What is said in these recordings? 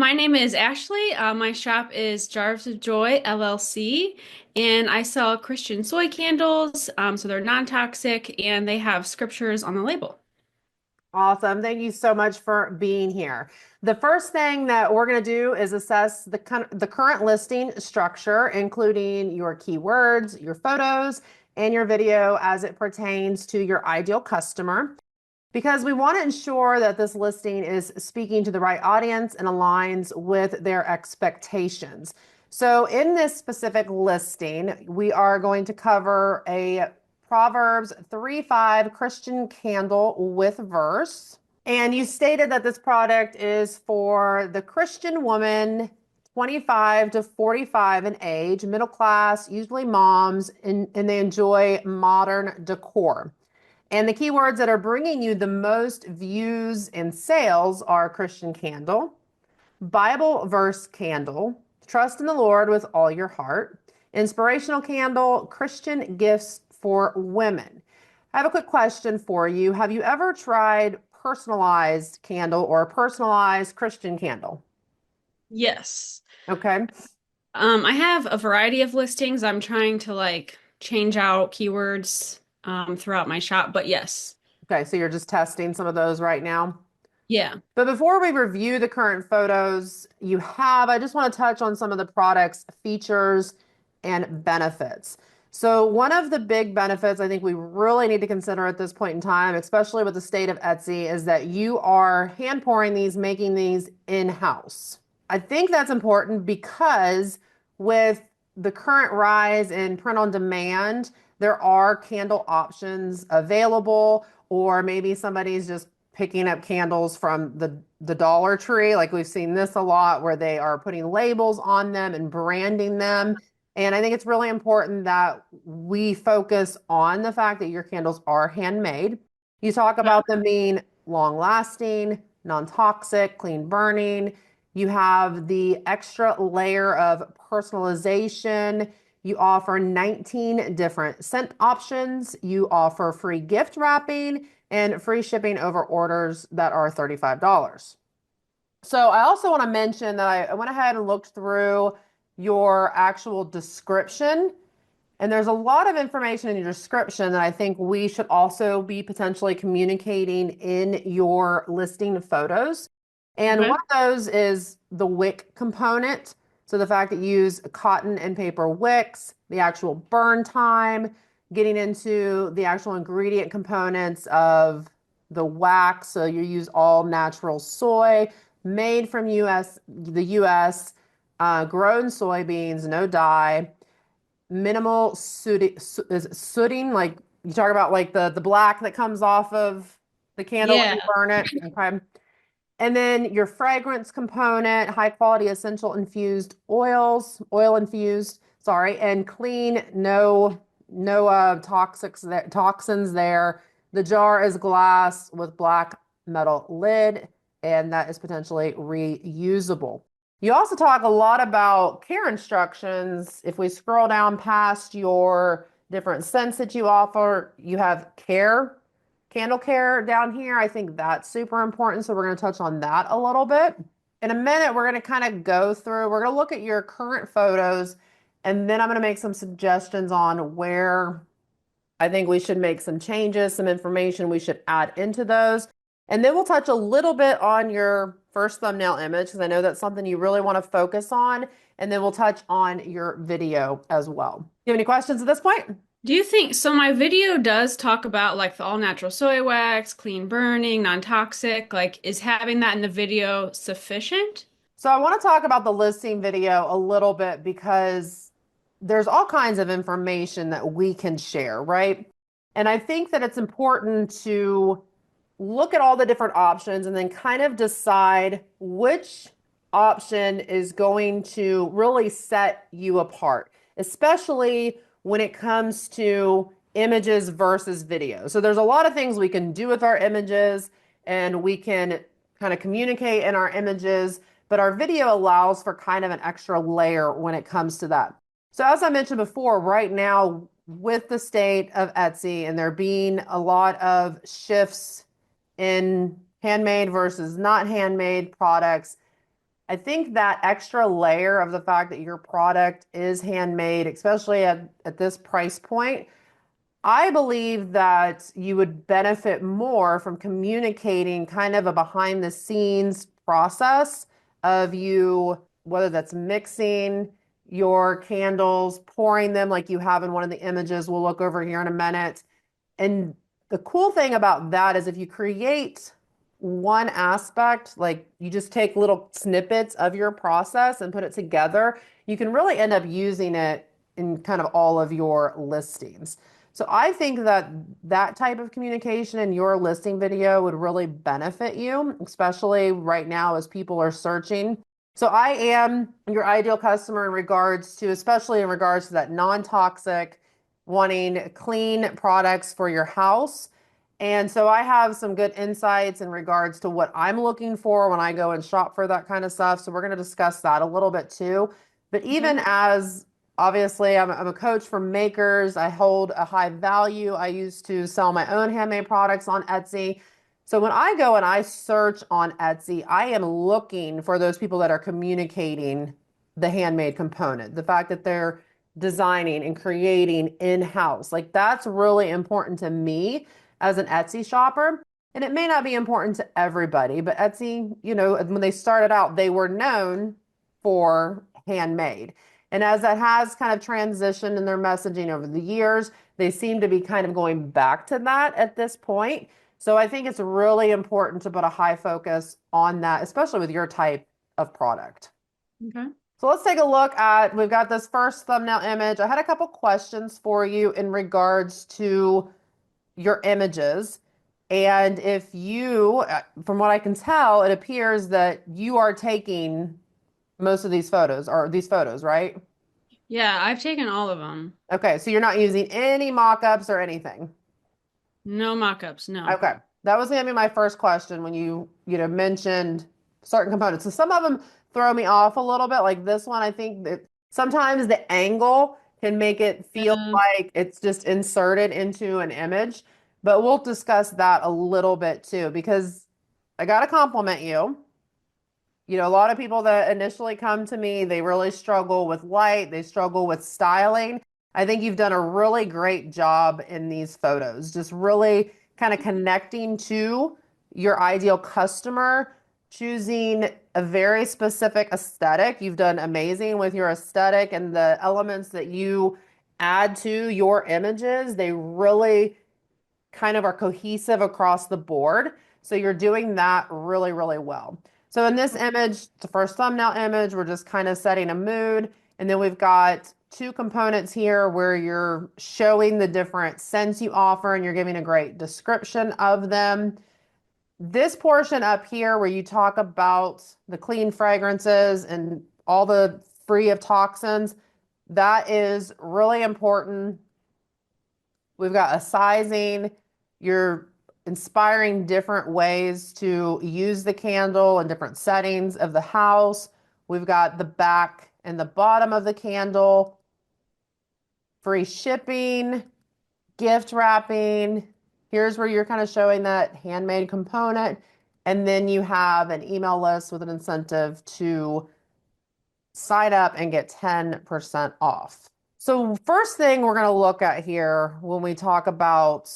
My name is Ashley. My shop is Jars of Joy LLC, and I sell Christian soy candles. So they're non-toxic and they have scriptures on the label. Awesome. Thank you so much for being here. The first thing that we're going to do is assess the current listing structure, including your keywords, your photos, and your video as it pertains to your ideal customer, because we want to ensure that this listing is speaking to the right audience and aligns with their expectations. So in this specific listing, we are going to cover a Proverbs 3:5 Christian candle with verse. And you stated that this product is for the Christian woman 25 to 45 in age, middle class, usually moms, and they enjoy modern decor. And the keywords that are bringing you the most views and sales are Christian candle, Bible verse candle, trust in the Lord with all your heart, inspirational candle, Christian gifts for women. I have a quick question for you. Have you ever tried personalized candle or a personalized Christian candle? Yes. Okay. I have a variety of listings. I'm trying to change out keywords throughout my shop, but yes. Okay. So you're just testing some of those right now. Yeah. But before we review the current photos you have, I just want to touch on some of the product's features and benefits. So one of the big benefits I think we really need to consider at this point in time, especially with the state of Etsy, is that you are hand pouring these, making these in-house. I think that's important because with the current rise in print on demand, there are candle options available, or maybe somebody's just picking up candles from the Dollar Tree. Like we've seen this a lot where they are putting labels on them and branding them. And I think it's really important that we focus on the fact that your candles are handmade. You talk about them being long lasting, non-toxic, clean burning. You have the extra layer of personalization. You offer 19 different scent options. You offer free gift wrapping and free shipping over orders that are $35. So I also want to mention that I went ahead and looked through your actual description, and there's a lot of information in your description that I think we should also be potentially communicating in your listing photos. And Okay. one of those is the wick component. So the fact that you use cotton and paper wicks, the actual burn time, getting into the actual ingredient components of the wax. So you use all natural soy made from the US, grown soybeans, no dye, minimal sooting, like you talk about like the black that comes off of the candle when Yeah. you burn it. Okay. And then your fragrance component, high quality essential infused oil infused, sorry, and clean, no toxins there. The jar is glass with black metal lid, and that is potentially reusable. You also talk a lot about care instructions. If we scroll down past your different scents that you offer, you have candle care down here. I think that's super important. So we're going to touch on that a little bit. In a minute, we're going to kind of go through, we're going to look at your current photos, and then I'm going to make some suggestions on where I think we should make some changes, some information we should add into those. And then we'll touch a little bit on your first thumbnail image, because I know that's something you really want to focus on. And then we'll touch on your video as well. Do you have any questions at this point? Do you think so? My video does talk about like the all natural soy wax, clean burning, non-toxic. Like, is having that in the video sufficient? So I want to talk about the listing video a little bit because there's all kinds of information that we can share, right? And I think that it's important to look at all the different options and then kind of decide which option is going to really set you apart, especially when it comes to images versus video. So there's a lot of things we can do with our images, and we can kind of communicate in our images, but our video allows for kind of an extra layer when it comes to that. So as I mentioned before, right now with the state of Etsy and there being a lot of shifts in handmade versus not handmade products, I think that extra layer of the fact that your product is handmade, especially at this price point, I believe that you would benefit more from communicating kind of a behind the scenes process of you, whether that's mixing your candles, pouring them like you have in one of the images we'll look over here in a minute. And the cool thing about that is if you create one aspect, like you just take little snippets of your process and put it together, you can really end up using it in kind of all of your listings. So I think that that type of communication in your listing video would really benefit you, especially right now as people are searching. So I am your ideal customer in regards to, especially in regards to that non-toxic, wanting clean products for your house. And so I have some good insights in regards to what I'm looking for when I go and shop for that kind of stuff. So we're going to discuss that a little bit too. But Okay. even as obviously I'm a coach for makers, I hold a high value. I used to sell my own handmade products on Etsy. So when I go and I search on Etsy, I am looking for those people that are communicating the handmade component, the fact that they're designing and creating in-house. Like that's really important to me as an Etsy shopper. And it may not be important to everybody, but Etsy, when they started out, they were known for handmade. And as that has kind of transitioned in their messaging over the years, they seem to be kind of going back to that at this point. So I think it's really important to put a high focus on that, especially with your type of product. Okay. So let's take a look at, we've got this first thumbnail image. I had a couple questions for you in regards to your images. And if you, from what I can tell, it appears that you are taking most of these photos, or these photos, right? Yeah, I've taken all of them. Okay, so you're not using any mock-ups or anything. No mock-ups, no. Okay. That was gonna be my first question when mentioned certain components. So some of them throw me off a little bit. Like this one, I think that sometimes the angle can make it feel Uh, like it's just inserted into an image. But we'll discuss that a little bit too, because I gotta compliment you. A lot of people that initially come to me, they really struggle with light, they struggle with styling. I think you've done a really great job in these photos, just really kind of connecting to your ideal customer, choosing a very specific aesthetic. You've done amazing with your aesthetic and the elements that you add to your images. They really kind of are cohesive across the board. So you're doing that really, really well. So in this image, the first thumbnail image, we're just kind of setting a mood. And then we've got two components here where you're showing the different scents you offer and you're giving a great description of them. This portion up here where you talk about the clean fragrances and all the free of toxins, that is really important. We've got a sizing. You're inspiring different ways to use the candle in different settings of the house. We've got the back and the bottom of the candle, free shipping, gift wrapping. Here's where you're kind of showing that handmade component. And then you have an email list with an incentive to sign up and get 10% off. So first thing we're going to look at here when we talk about,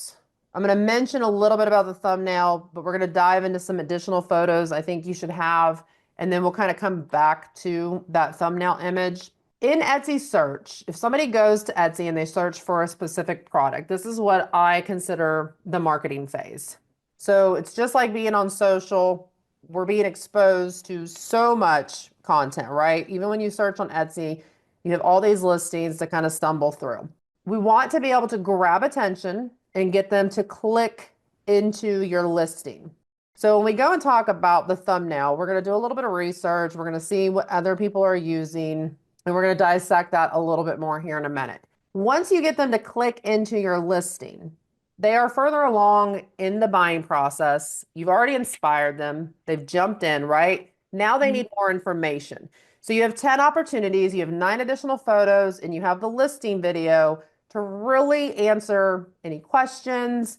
I'm going to mention a little bit about the thumbnail, but we're going to dive into some additional photos I think you should have, and then we'll kind of come back to that thumbnail image. In Etsy search, if somebody goes to Etsy and they search for a specific product, this is what I consider the marketing phase. So it's just like being on social. We're being exposed to so much content, right? Even when you search on Etsy, you have all these listings to kind of stumble through. We want to be able to grab attention and get them to click into your listing. So when we go and talk about the thumbnail, we're going to do a little bit of research. We're going to see what other people are using, and we're going to dissect that a little bit more here in a minute. Once you get them to click into your listing, they are further along in the buying process. You've already inspired them. They've jumped in, right? Now they need more information. So you have 10 opportunities, you have 9 additional photos, and you have the listing video to really answer any questions,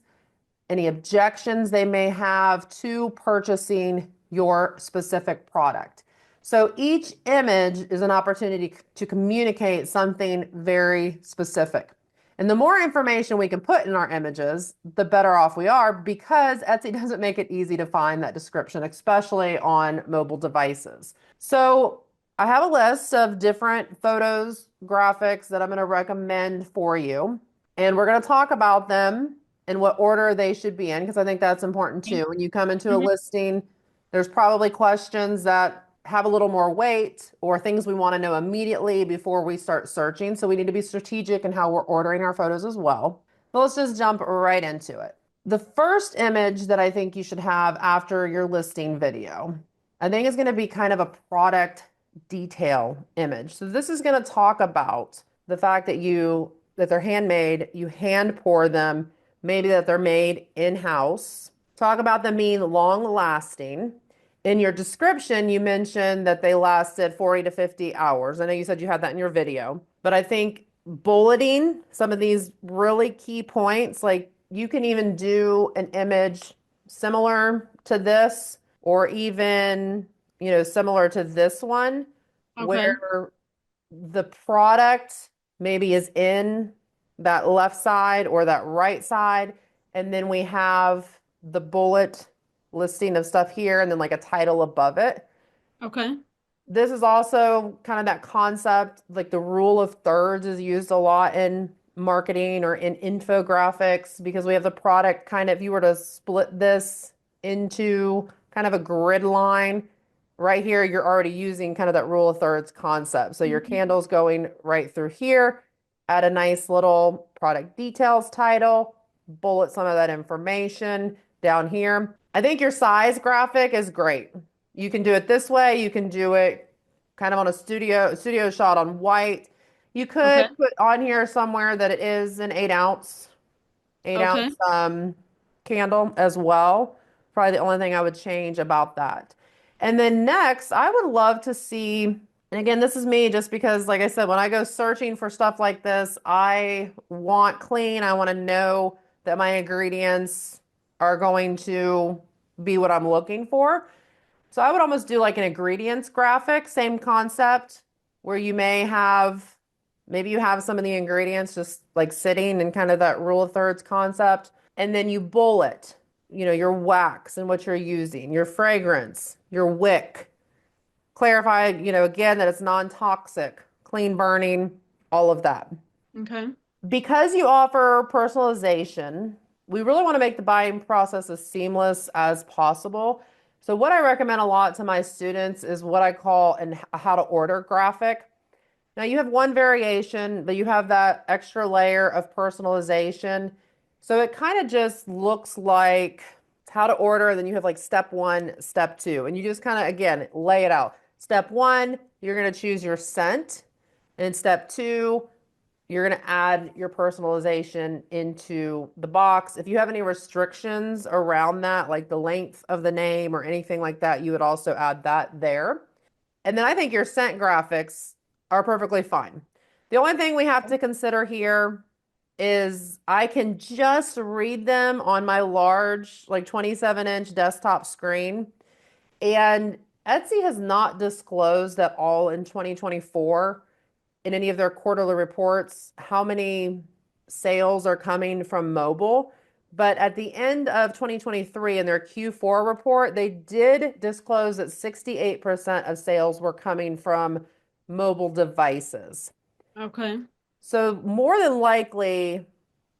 any objections they may have to purchasing your specific product. So each image is an opportunity to communicate something very specific. And the more information we can put in our images, the better off we are because Etsy doesn't make it easy to find that description, especially on mobile devices. So I have a list of different photos, graphics that I'm going to recommend for you. And we're going to talk about them in what order they should be in, because I think that's important too. When you come into a Mhm. listing, there's probably questions that have a little more weight or things we want to know immediately before we start searching. So we need to be strategic in how we're ordering our photos as well. But let's just jump right into it. The first image that I think you should have after your listing video, I think is going to be kind of a product detail image. So this is going to talk about the fact that they're handmade, you hand pour them, maybe that they're made in-house. Talk about them being long lasting. In your description, you mentioned that they lasted 40 to 50 hours. I know you said you had that in your video, but I think bulleting some of these really key points, like you can even do an image similar to this, or even, similar to this one, Okay. where the product maybe is in that left side or that right side. And then we have the bullet listing of stuff here and then like a title above it. Okay. This is also kind of that concept, like the rule of thirds is used a lot in marketing or in infographics because we have the product kind of, if you were to split this into kind of a grid line, right here, you're already using kind of that rule of thirds concept. So your Mhm. candle's going right through here, add a nice little product details title, bullet some of that information down here. I think your size graphic is great. You can do it this way. You can do it kind of on a studio shot on white. You Okay. could put on here somewhere that it is an 8 ounce, eight Okay. ounce candle as well. Probably the only thing I would change about that. And then next, I would love to see, and again, this is me just because, like I said, when I go searching for stuff like this, I want clean. I want to know that my ingredients are going to be what I'm looking for. So I would almost do like an ingredients graphic, same concept, where maybe you have some of the ingredients just like sitting in kind of that rule of thirds concept, and then you bullet, your wax and what you're using, your fragrance, your wick, clarify, again that it's non-toxic, clean burning, all of that. Okay. Because you offer personalization, we really want to make the buying process as seamless as possible. So what I recommend a lot to my students is what I call a how to order graphic. Now you have one variation, but you have that extra layer of personalization. So it kind of just looks like how to order, and then you have like step one, step two, and you just kind of, again, lay it out. Step one, you're going to choose your scent. And step two, you're going to add your personalization into the box. If you have any restrictions around that, like the length of the name or anything like that, you would also add that there. And then I think your scent graphics are perfectly fine. The only thing we have to consider here is I can just read them on my large, like 27-inch desktop screen. And Etsy has not disclosed at all in 2024 in any of their quarterly reports how many sales are coming from mobile. But at the end of 2023, in their Q4 report, they did disclose that 68% of sales were coming from mobile devices. Okay. So, more than likely,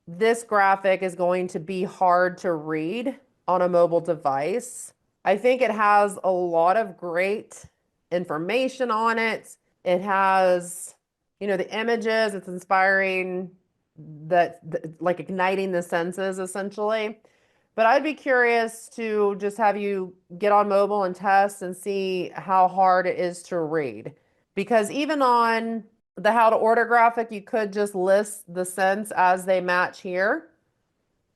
this graphic is going to be hard to read on a mobile device. I think it has a lot of great information on it. It has, the images, it's inspiring like igniting the senses essentially. But I'd be curious to just have you get on mobile and test and see how hard it is to read. Because even on the how to order graphic, you could just list the scents as they match here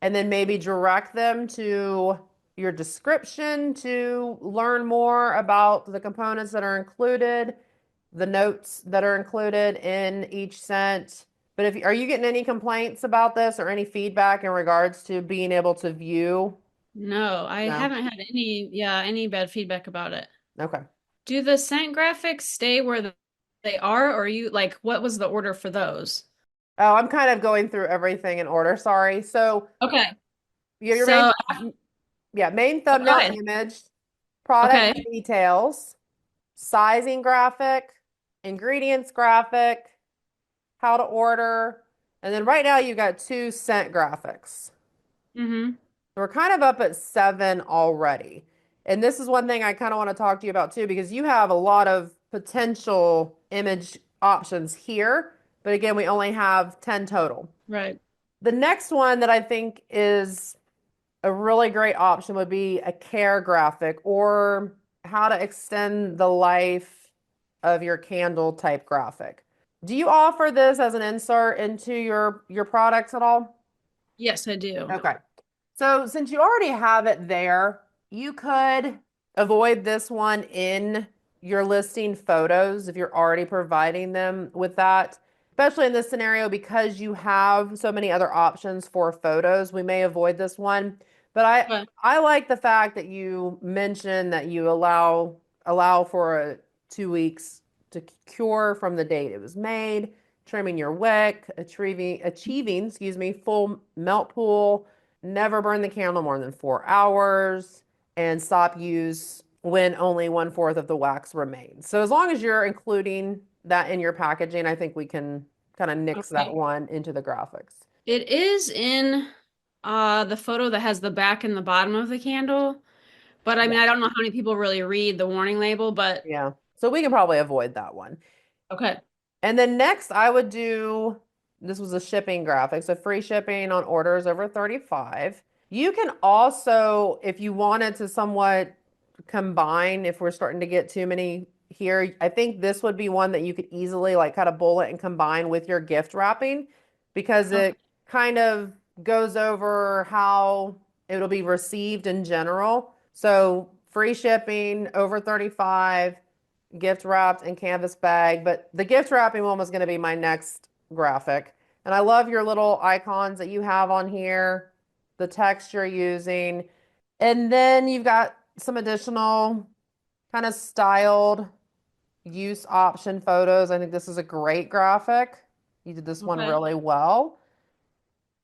and then maybe direct them to your description to learn more about the components that are included, the notes that are included in each scent. But are you getting any complaints about this or any feedback in regards to being able to view? No, I No. haven't had any, yeah, any bad feedback about it. Okay. Do the scent graphics stay where they are, or you like what was the order for those? Oh, I'm kind of going through everything in order. Sorry. So Okay. your main, So, yeah, main oh, go thumbnail ahead. image, product Okay. details, sizing graphic, ingredients graphic, how to order, and then right now you got two scent graphics. Mm-hmm. We're kind of up at seven already. And this is one thing I kind of want to talk to you about too, because you have a lot of potential image options here. But again, we only have 10 total. Right. The next one that I think is a really great option would be a care graphic or how to extend the life of your candle type graphic. Do you offer this as an insert into your products at all? Yes, I do. Okay. So since you already have it there, you could avoid this one in your listing photos if you're already providing them with that. Especially in this scenario, because you have so many other options for photos, we may avoid this one. But Okay. I like the fact that you mentioned that you allow for 2 weeks to cure from the date it was made, trimming your wick, achieving, excuse me, full melt pool, never burn the candle more than 4 hours, and stop use when only 1/4 of the wax remains. So as long as you're including that in your packaging, I think we can kind of nix that Okay. one into the graphics. It is in the photo that has the back and the bottom of the candle. But I Yeah. mean, I don't know how many people really read the warning label, but Yeah. So we can probably avoid that one. okay. And then next I would do, this was a shipping graphic, so free shipping on orders over 35. You can also, if you wanted to somewhat combine, if we're starting to get too many here, I think this would be one that you could easily like kind of bullet and combine with your gift wrapping because Okay. it kind of goes over how it'll be received in general. So free shipping over 35, gift wrapped and canvas bag, but the gift wrapping one was going to be my next graphic. And I love your little icons that you have on here, the text you're using. And then you've got some additional kind of styled use option photos. I think this is a great graphic. You did this one Okay. really well.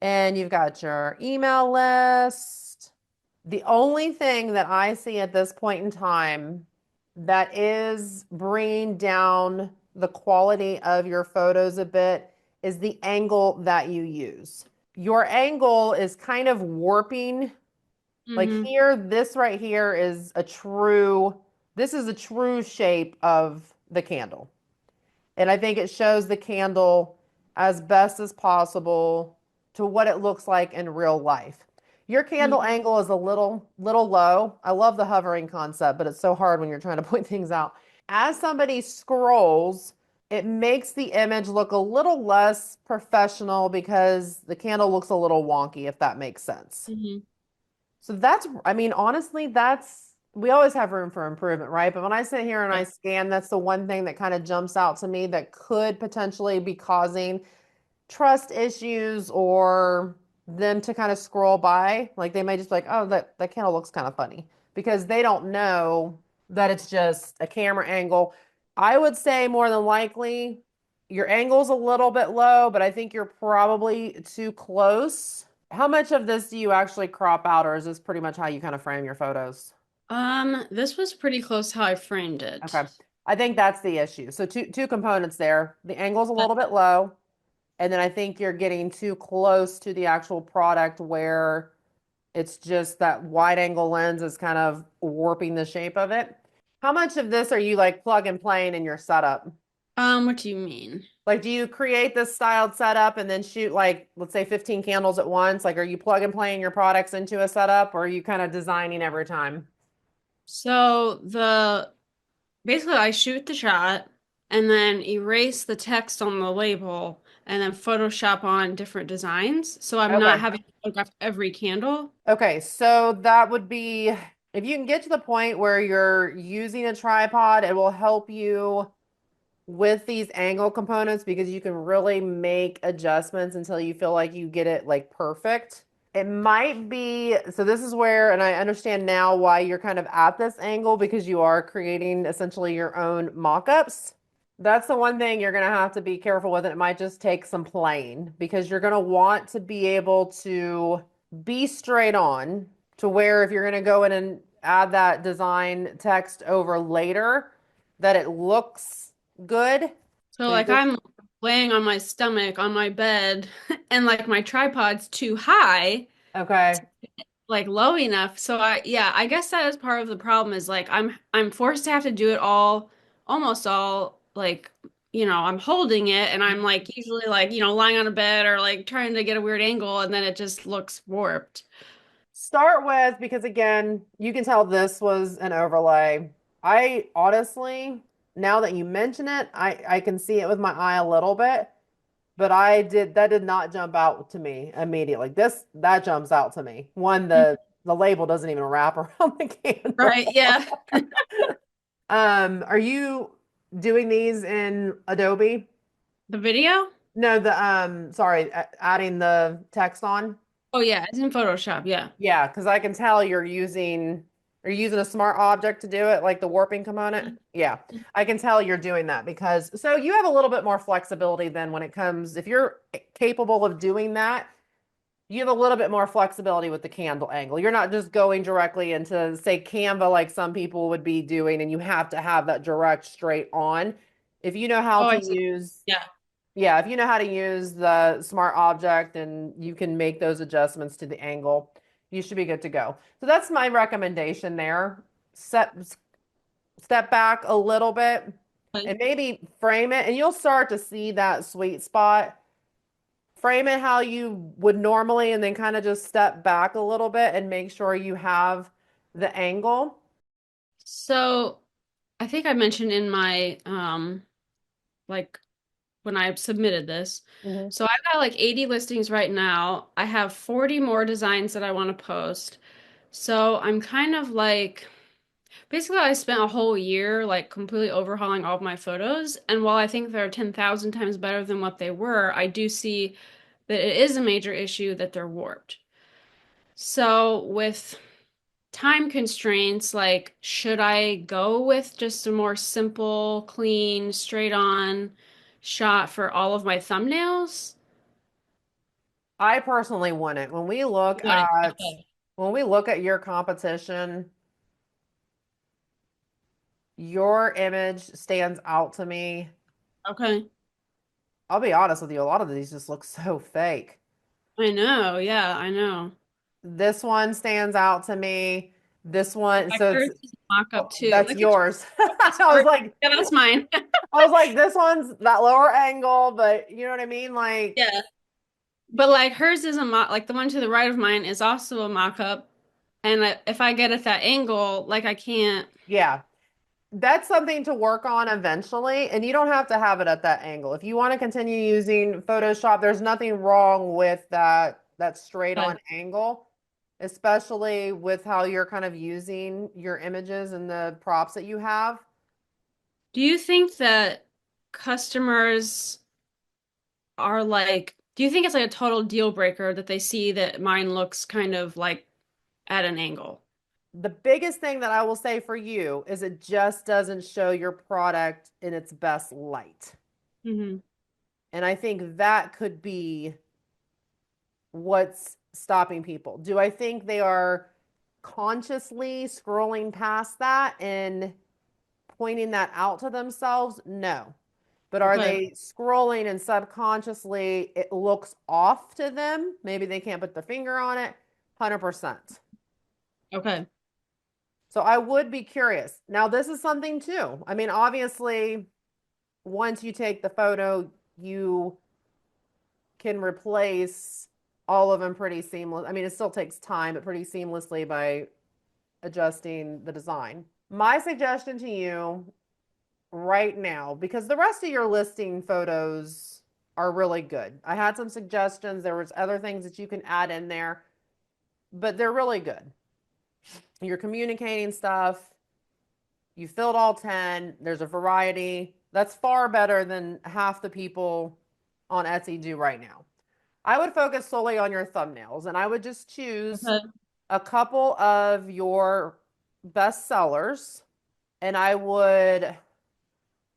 And you've got your email list. The only thing that I see at this point in time that is bringing down the quality of your photos a bit is the angle that you use. Your angle is kind of warping. Like Mm-hmm. here, this right here is this is a true shape of the candle. And I think it shows the candle as best as possible to what it looks like in real life. Your candle Mm-hmm. angle is a little low. I love the hovering concept, but it's so hard when you're trying to point things out. As somebody scrolls, it makes the image look a little less professional because the candle looks a little wonky, if that makes sense. Mm-hmm. So I mean, honestly, we always have room for improvement, right? But when I sit here and I Right. scan, that's the one thing that kind of jumps out to me that could potentially be causing trust issues or them to kind of scroll by. Like they may just be like, oh, that candle looks kind of funny because they don't know that it's just a camera angle. I would say more than likely your angle's a little bit low, but I think you're probably too close. How much of this do you actually crop out, or is this pretty much how you kind of frame your photos? This was pretty close how I framed it. Okay. I think that's the issue. So two components there. The angle's a But, little bit low. And then I think you're getting too close to the actual product where it's just that wide angle lens is kind of warping the shape of it. How much of this are you like plug and playing in your setup? what do you mean? Like, do you create this styled setup and then shoot like, let's say 15 candles at once? Like, are you plug and playing your products into a setup or are you kind of designing every time? So the basically I shoot the shot and then erase the text on the label and then Photoshop on different designs. So I'm not Okay. having to photograph every candle. Okay, so that would be if you can get to the point where you're using a tripod, it will help you with these angle components because you can really make adjustments until you feel like you get it like perfect. It might be, so this is where, and I understand now why you're kind of at this angle because you are creating essentially your own mock-ups. That's the one thing you're going to have to be careful with, and it might just take some playing because you're going to want to be able to be straight on to where if you're going to go in and add that design text over later, that it looks good. So So you like just, I'm laying on my stomach on my bed and like my tripod's too high, okay. like low enough. So I guess that is part of the problem is like I'm forced to have to do it all, almost all like, I'm holding it and I'm like usually like, lying on a bed or like trying to get a weird angle and then it just looks warped. Start with, because again, you can tell this was an overlay. I honestly, now that you mention it, I can see it with my eye a little bit, but that did not jump out to me immediately. That jumps out to me. One, the label doesn't even wrap around the Right, candle. yeah. Are you doing these in Adobe? The video? No, sorry, adding the text on. Oh yeah, it's in Photoshop, yeah. Yeah, because I can tell you're using a smart object to do it, like the warping component. Yeah, I can tell you're doing that because so you have a little bit more flexibility than when it comes, if you're capable of doing that, you have a little bit more flexibility with the candle angle. You're not just going directly into, say, Canva like some people would be doing, and you have to have that direct straight on. If you know how Oh, to I see. use Yeah. Yeah, if you know how to use the smart object and you can make those adjustments to the angle, you should be good to go. So that's my recommendation there. Set Step back a little bit Okay. and maybe frame it and you'll start to see that sweet spot. Frame it how you would normally and then kind of just step back a little bit and make sure you have the angle. So I think I mentioned in my like when I submitted this. Mhm. So I've got like 80 listings right now. I have 40 more designs that I want to post. So I'm kind of like basically I spent a whole year like completely overhauling all of my photos. And while I think they're 10,000 times better than what they were, I do see that it is a major issue that they're warped. So with time constraints, like should I go with just a more simple, clean, straight on shot for all of my thumbnails? I personally wouldn't. What? Okay. When we look at your competition, your image stands out to me. Okay. I'll be honest with you, a lot of these just look so fake. I know. Yeah, I know. This one stands out to me. This one, My so it's first is a mock-up too. that's Like it's yours. it's hard. Yeah, that's mine. I was like, this one's that lower angle, but you know what I mean? Like, Yeah. But like hers is a mock, like the one to the right of mine is also a mock-up. And if I get at that angle, like I can't. yeah, that's something to work on eventually, and you don't have to have it at that angle. If you want to continue using Photoshop, there's nothing wrong with that straight on Okay. angle, especially with how you're kind of using your images and the props that you have. Do you think that customers are like, do you think it's like a total deal breaker that they see that mine looks kind of like at an angle? The biggest thing that I will say for you is it just doesn't show your product in its best light. Hmm. And I think that could be what's stopping people. Do I think they are consciously scrolling past that and pointing that out to themselves? No. But are Okay. they scrolling and subconsciously it looks off to them? Maybe they can't put their finger on it. 100%. Okay. So I would be curious. Now, this is something too. I mean, obviously, once you take the photo, you can replace all of them pretty seamless. I mean, it still takes time, but pretty seamlessly by adjusting the design. My suggestion to you right now, because the rest of your listing photos are really good. I had some suggestions. There was other things that you can add in there, but they're really good. You're communicating stuff. You filled all 10. There's a variety. That's far better than half the people on Etsy do right now. I would focus solely on your thumbnails and I would just choose Okay. a couple of your best sellers and I would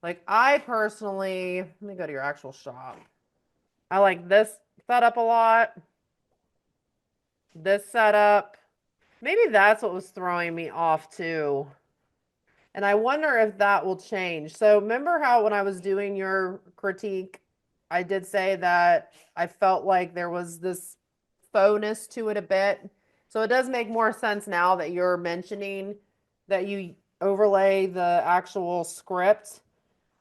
like I personally, let me go to your actual shop. I like this setup a lot. This setup. Maybe that's what was throwing me off too. And I wonder if that will change. So remember how when I was doing your critique, I did say that I felt like there was this faux to it a bit. So it does make more sense now that you're mentioning that you overlay the actual script.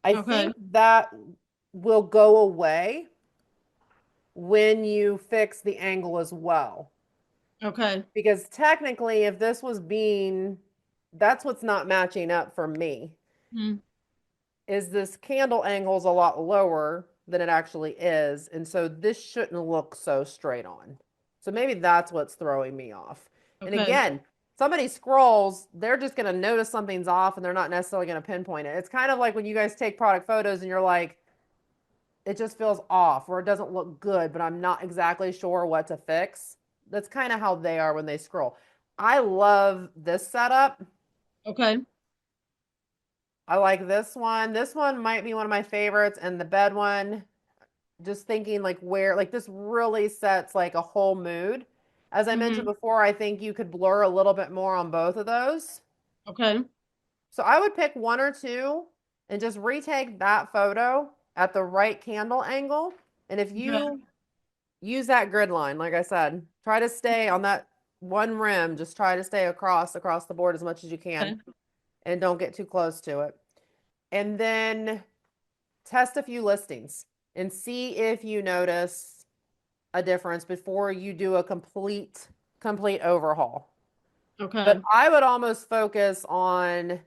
I Okay. think that will go away when you fix the angle as well. Okay. Because technically, if this was being, that's what's not matching up for me, Mm. is this candle angle is a lot lower than it actually is. And so this shouldn't look so straight on. So maybe that's what's throwing me off. And Okay. again, somebody scrolls, they're just going to notice something's off and they're not necessarily going to pinpoint it. It's kind of like when you guys take product photos and you're like, it just feels off or it doesn't look good, but I'm not exactly sure what to fix. That's kind of how they are when they scroll. I love this setup. Okay. I like this one. This one might be one of my favorites, and the bed one, just thinking like where, like this really sets like a whole mood. As I mentioned Mm-hmm. before, I think you could blur a little bit more on both of those. Okay. So I would pick one or two and just retake that photo at the right candle angle. And if Okay. you use that grid line, like I said, try to stay on that one rim, just try to stay across the board as much as you can Okay. and don't get too close to it. And then test a few listings and see if you notice a difference before you do a complete overhaul. But Okay. I would almost focus on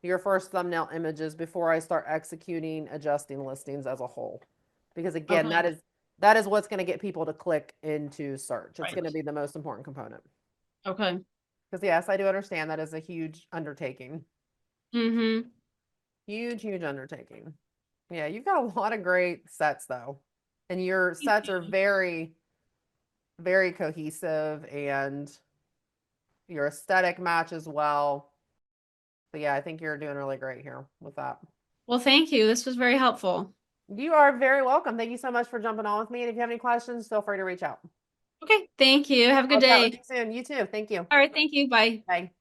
your first thumbnail images before I start executing adjusting listings as a whole. Because again, Okay. that is what's going to get people to click into search. It's going to Right. be the most important component. Okay. Because yes, I do understand that is a huge undertaking. Mm-hmm. Huge undertaking. Yeah, you've got a lot of great sets though. And your Thank sets are you. very cohesive and your aesthetic matches well. So yeah, I think you're doing really great here with that. Well, thank you. This was very helpful. You are very welcome. Thank you so much for jumping on with me. And if you have any questions, feel free to reach out. Okay. Thank you. Have a good I'll chat with day. you soon. You too. Thank you. All right. Thank you. Bye. Bye.